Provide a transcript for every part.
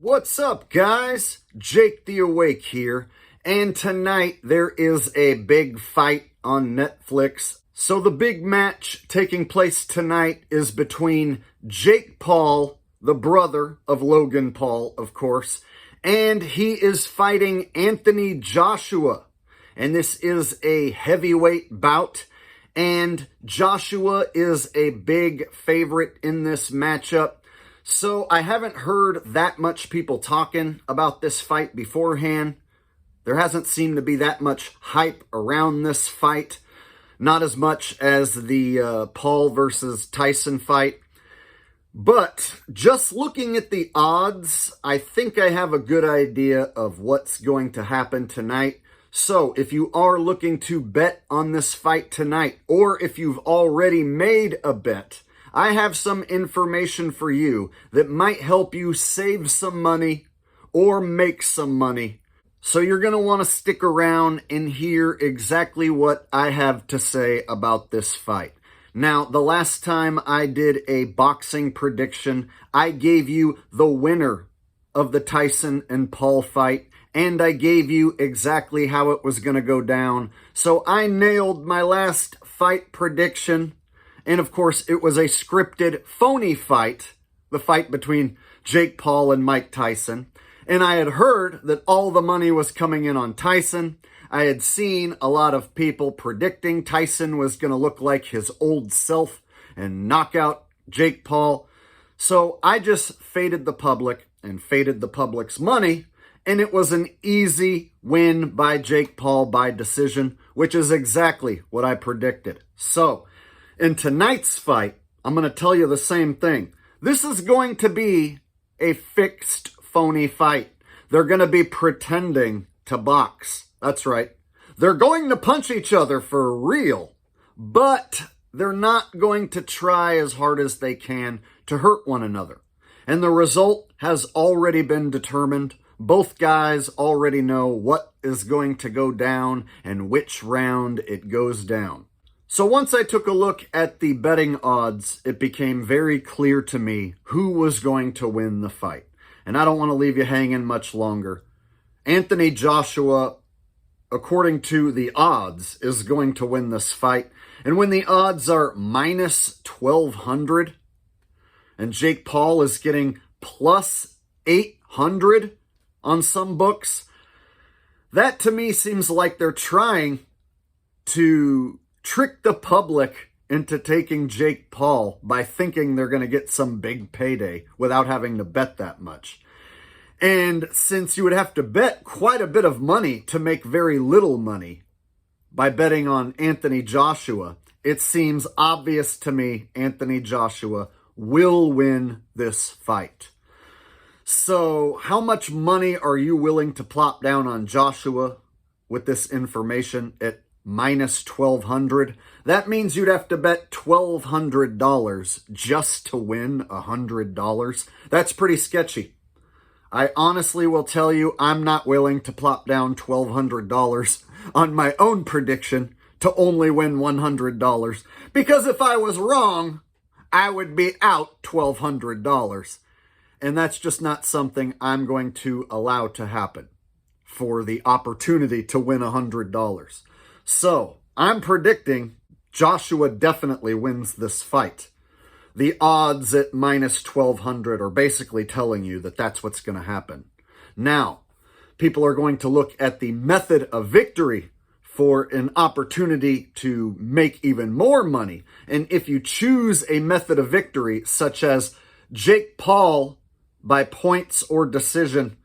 What's up, guys? Jake the Awake here, and tonight there is a big fight on Netflix. So the big match taking place tonight is between Jake Paul, the brother of Logan Paul, of course, and he is fighting Anthony Joshua. And this is a heavyweight bout, and Joshua is a big favorite in this matchup. So I haven't heard that much people talking about this fight beforehand. There hasn't seemed to be that much hype around this fight. Not as much as the Paul versus Tyson fight. But just looking at the odds, I think I have a good idea of what's going to happen tonight. So if you are looking to bet on this fight tonight, or if you've already made a bet, I have some information for you that might help you save some money or make some money. So you're going to want to stick around and hear exactly what I have to say about this fight. Now, the last time I did a boxing prediction, I gave you the winner of the Tyson and Paul fight, and I gave you exactly how it was going to go down. So I nailed my last fight prediction. And of course, it was a scripted, phony fight, the fight between Jake Paul and Mike Tyson. And I had heard that all the money was coming in on Tyson. I had seen a lot of people predicting Tyson was going to look like his old self and knock out Jake Paul. So I just faded the public and faded the public's money. And it was an easy win by Jake Paul by decision, which is exactly what I predicted. So in tonight's fight, I'm going to tell you the same thing. This is going to be a fixed, phony fight. They're going to be pretending to box. That's right. They're going to punch each other for real, but they're not going to try as hard as they can to hurt one another. And the result has already been determined. Both guys already know what is going to go down and which round it goes down. So once I took a look at the betting odds, it became very clear to me who was going to win the fight. And I don't want to leave you hanging much longer. Anthony Joshua, according to the odds, is going to win this fight. And when the odds are minus 1,200, and Jake Paul is getting plus 800 on some books, that to me seems like they're trying to trick the public into taking Jake Paul by thinking they're going to get some big payday without having to bet that much. And since you would have to bet quite a bit of money to make very little money by betting on Anthony Joshua, it seems obvious to me Anthony Joshua will win this fight. So how much money are you willing to plop down on Joshua with this information at minus 1,200? That means you'd have to bet $1,200 just to win $100. That's pretty sketchy. I honestly will tell you I'm not willing to plop down $1,200 on my own prediction to only win $100. Because if I was wrong, I would be out $1,200. And that's just not something I'm going to allow to happen for the opportunity to win $100. So, I'm predicting Joshua definitely wins this fight. The odds at minus 1,200 are basically telling you that that's what's going to happen. Now, people are going to look at the method of victory for an opportunity to make even more money. And if you choose a method of victory, such as Jake Paul by points or decision,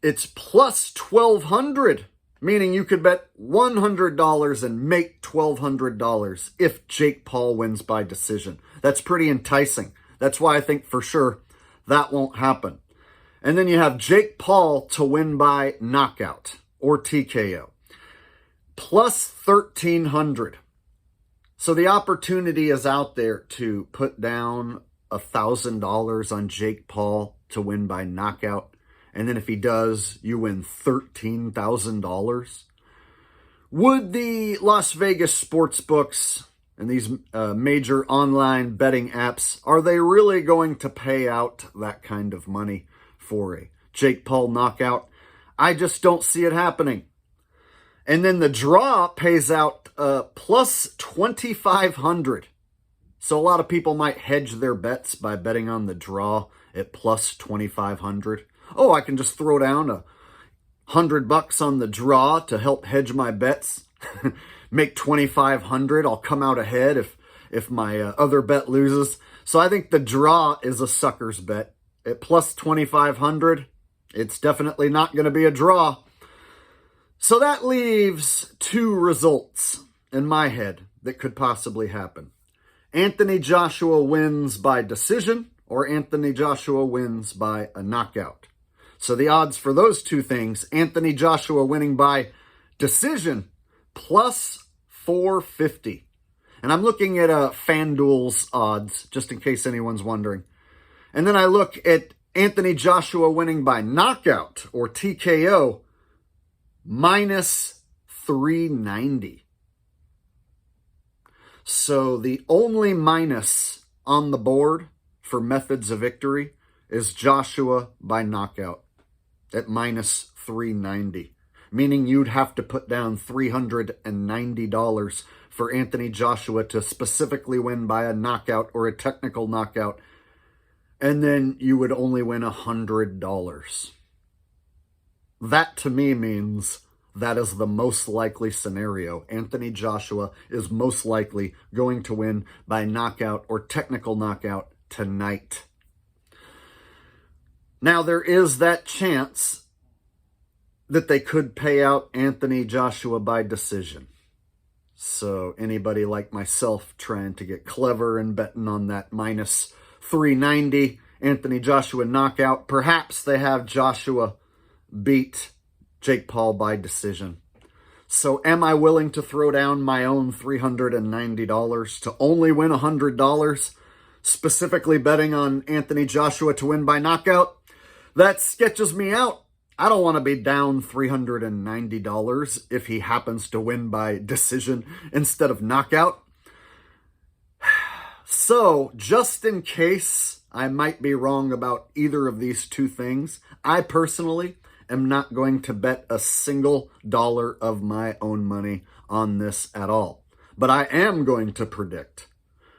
it's plus 1,200. Meaning you could bet $100 and make $1,200 if Jake Paul wins by decision. That's pretty enticing. That's why I think for sure that won't happen. And then you have Jake Paul to win by knockout or TKO. Plus 1,300. So the opportunity is out there to put down $1,000 on Jake Paul to win by knockout. And then if he does, you win $13,000. Would the Las Vegas sports books and these major online betting apps, are they really going to pay out that kind of money for a Jake Paul knockout. I just don't see it happening. And then the draw pays out plus 2,500. So a lot of people might hedge their bets by betting on the draw at plus 2,500. Oh, I can just throw down $100 on the draw to help hedge my bets. Make 2,500. I'll come out ahead if my other bet loses. So I think the draw is a sucker's bet. At plus 2,500, it's definitely not going to be a draw. So that leaves two results in my head that could possibly happen. Anthony Joshua wins by decision, or Anthony Joshua wins by a knockout. So the odds for those two things, Anthony Joshua winning by decision, plus 450. And I'm looking at FanDuel's odds, just in case anyone's wondering. And then I look at Anthony Joshua winning by knockout, or TKO, minus 390. So the only minus on the board for methods of victory is Joshua by knockout at minus 390. Meaning you'd have to put down $390 for Anthony Joshua to specifically win by a knockout or a technical knockout. And then you would only win $100. That to me means that is the most likely scenario. Anthony Joshua is most likely going to win by knockout or technical knockout tonight. Now, there is that chance that they could pay out Anthony Joshua by decision. So anybody like myself trying to get clever and betting on that minus 390 Anthony Joshua knockout, perhaps they have Joshua beat Jake Paul by decision. So am I willing to throw down my own $390 to only win $100, specifically betting on Anthony Joshua to win by knockout? That sketches me out. I don't want to be down $390 if he happens to win by decision instead of knockout. So, just in case I might be wrong about either of these two things, I personally am not going to bet a single dollar of my own money on this at all. But I am going to predict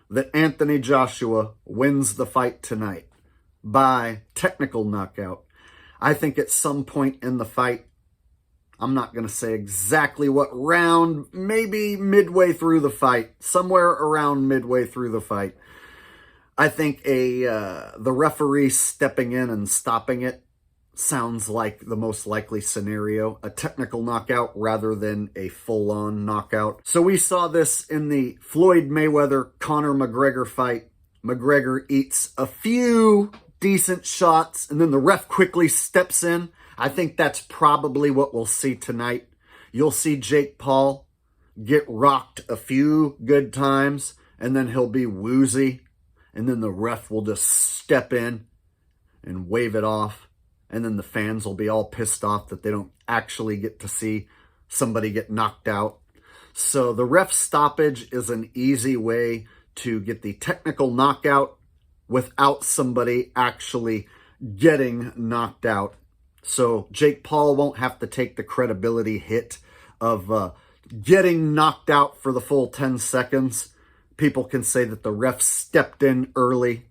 that Anthony Joshua wins the fight tonight by technical knockout. I think at some point in the fight, I'm not going to say exactly what round, maybe midway through the fight, somewhere around midway through the fight, I think the referee stepping in and stopping it sounds like the most likely scenario, a technical knockout rather than a full-on knockout. So we saw this in the Floyd Mayweather-Conor McGregor fight. McGregor eats a few decent shots, and then the ref quickly steps in. I think that's probably what we'll see tonight. You'll see Jake Paul get rocked a few good times, and then he'll be woozy, and then the ref will just step in and wave it off. And then the fans will be all pissed off that they don't actually get to see somebody get knocked out. So the ref stoppage is an easy way to get the technical knockout without somebody actually getting knocked out. So Jake Paul won't have to take the credibility hit of getting knocked out for the full 10 seconds. People can say that the ref stepped in early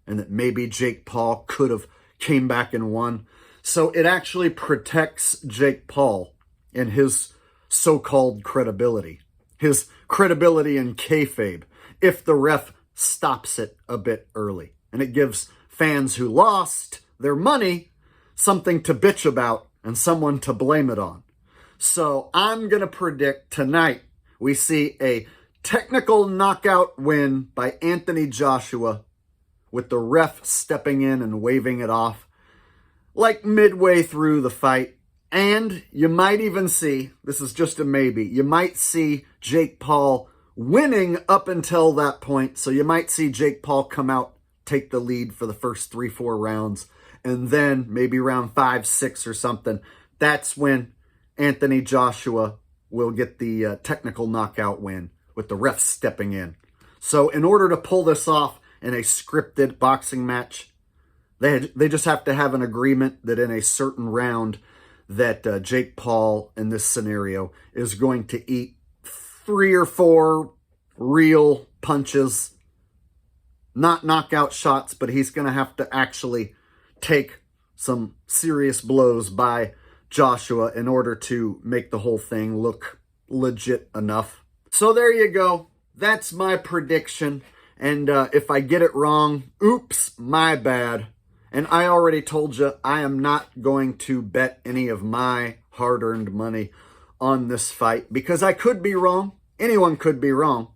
and that maybe Jake Paul could have came back and won. So it actually protects Jake Paul and his so-called credibility. His credibility in kayfabe if the ref stops it a bit early. And it gives fans who lost their money something to bitch about and someone to blame it on. So I'm going to predict tonight we see a technical knockout win by Anthony Joshua with the ref stepping in and waving it off like midway through the fight. And you might even see, this is just a maybe, you might see Jake Paul winning up until that point. So you might see Jake Paul come out, take the lead for the first 3-4 rounds, and then maybe round 5-6 or something. That's when Anthony Joshua will get the technical knockout win with the ref stepping in. So in order to pull this off in a scripted boxing match, They just have to have an agreement that in a certain round that Jake Paul in this scenario is going to eat 3 or 4 real punches, not knockout shots, but he's going to have to actually take some serious blows by Joshua in order to make the whole thing look legit enough. So there you go. That's my prediction. And if I get it wrong, oops, my bad. And I already told you I am not going to bet any of my hard-earned money on this fight because I could be wrong. Anyone could be wrong.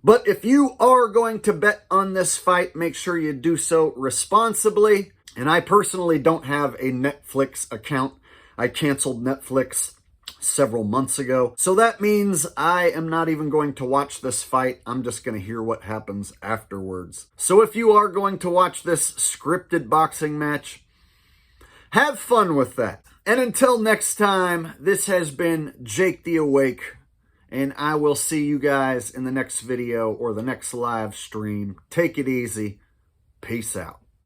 But if you are going to bet on this fight, make sure you do so responsibly. And I personally don't have a Netflix account. I canceled Netflix several months ago. So that means I am not even going to watch this fight. I'm just going to hear what happens afterwards. So if you are going to watch this scripted boxing match, have fun with that. And until next time, this has been Jake the Awake, and I will see you guys in the next video or the next live stream. Take it easy. Peace out.